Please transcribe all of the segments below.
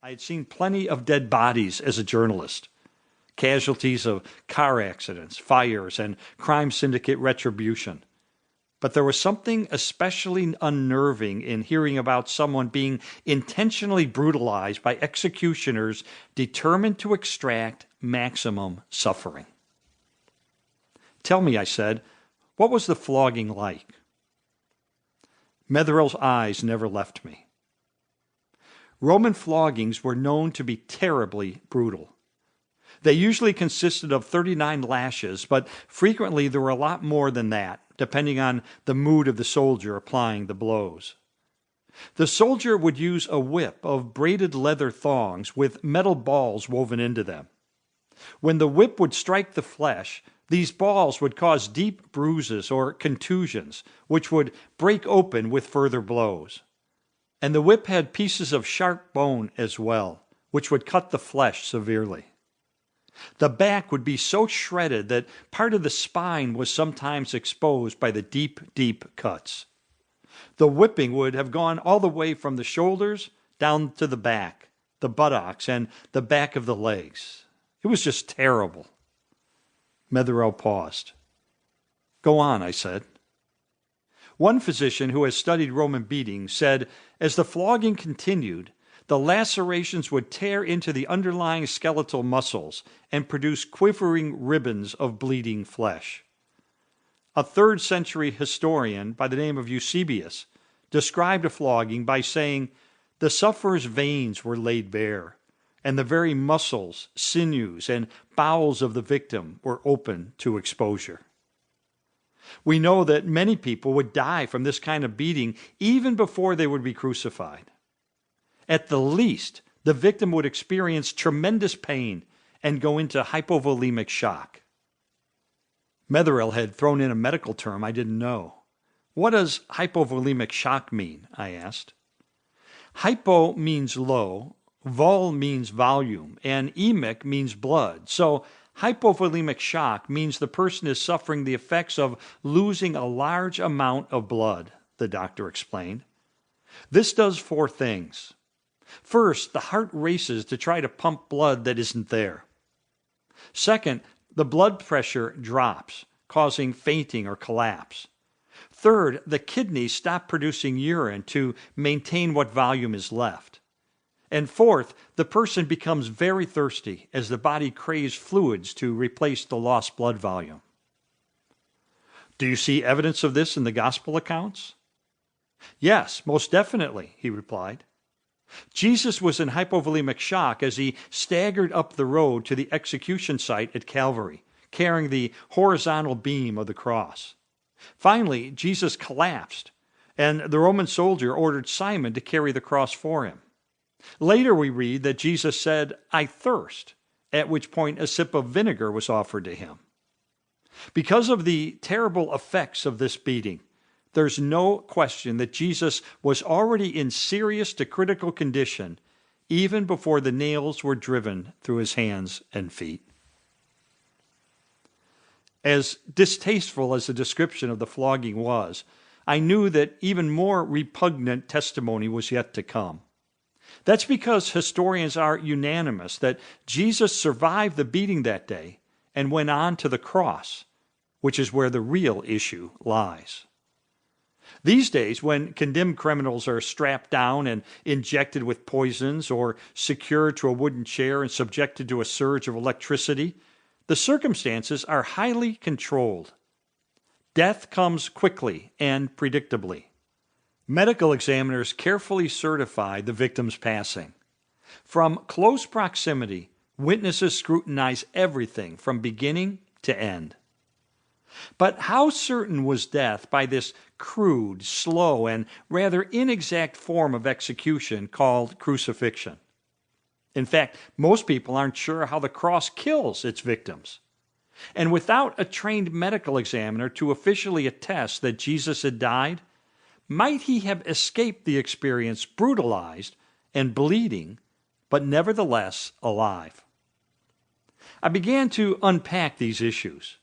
I had seen plenty of dead bodies as a journalist, casualties of car accidents, fires, and crime syndicate retribution. But there was something especially unnerving in hearing about someone being intentionally brutalized by executioners determined to extract maximum suffering. Tell me, I said, what was the flogging like? Metherell's eyes never left me. Roman floggings were known to be terribly brutal. They usually consisted of 39 lashes, but frequently there were a lot more than that, depending on the mood of the soldier applying the blows. The soldier would use a whip of braided leather thongs with metal balls woven into them. When the whip would strike the flesh, these balls would cause deep bruises or contusions, which would break open with further blows. And the whip had pieces of sharp bone as well, which would cut the flesh severely. The back would be so shredded that part of the spine was sometimes exposed by the deep, deep cuts. The whipping would have gone all the way from the shoulders down to the back, the buttocks, and the back of the legs. It was just terrible. Metherell paused. Go on, I said. One physician who has studied Roman beatings said, as the flogging continued, the lacerations would tear into the underlying skeletal muscles and produce quivering ribbons of bleeding flesh. A 3rd century historian by the name of Eusebius described a flogging by saying, the sufferer's veins were laid bare, and the very muscles, sinews, and bowels of the victim were open to exposure. We know that many people would die from this kind of beating even before they would be crucified. At the least, the victim would experience tremendous pain and go into hypovolemic shock. Metherell had thrown in a medical term I didn't know. What does hypovolemic shock mean? I asked. Hypo means low, vol means volume, and emic means blood. So hypovolemic shock means the person is suffering the effects of losing a large amount of blood, the doctor explained. This does 4 things. First, the heart races to try to pump blood that isn't there. Second, the blood pressure drops, causing fainting or collapse. Third, the kidneys stop producing urine to maintain what volume is left. And fourth, the person becomes very thirsty as the body craves fluids to replace the lost blood volume. Do you see evidence of this in the gospel accounts? Yes, most definitely, he replied. Jesus was in hypovolemic shock as he staggered up the road to the execution site at Calvary, carrying the horizontal beam of the cross. Finally, Jesus collapsed, and the Roman soldier ordered Simon to carry the cross for him. Later we read that Jesus said, I thirst, at which point a sip of vinegar was offered to him. Because of the terrible effects of this beating, there's no question that Jesus was already in serious to critical condition even before the nails were driven through his hands and feet. As distasteful as the description of the flogging was, I knew that even more repugnant testimony was yet to come. That's because historians are unanimous that Jesus survived the beating that day and went on to the cross, which is where the real issue lies. These days, when condemned criminals are strapped down and injected with poisons or secured to a wooden chair and subjected to a surge of electricity, the circumstances are highly controlled. Death comes quickly and predictably. Medical examiners carefully certify the victim's passing. From close proximity, witnesses scrutinize everything from beginning to end. But how certain was death by this crude, slow, and rather inexact form of execution called crucifixion? In fact, most people aren't sure how the cross kills its victims. And without a trained medical examiner to officially attest that Jesus had died, might he have escaped the experience brutalized and bleeding, but nevertheless alive? I began to unpack these issues.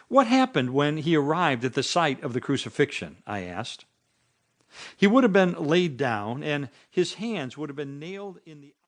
What happened when he arrived at the site of the crucifixion? I asked. He would have been laid down, and his hands would have been nailed in the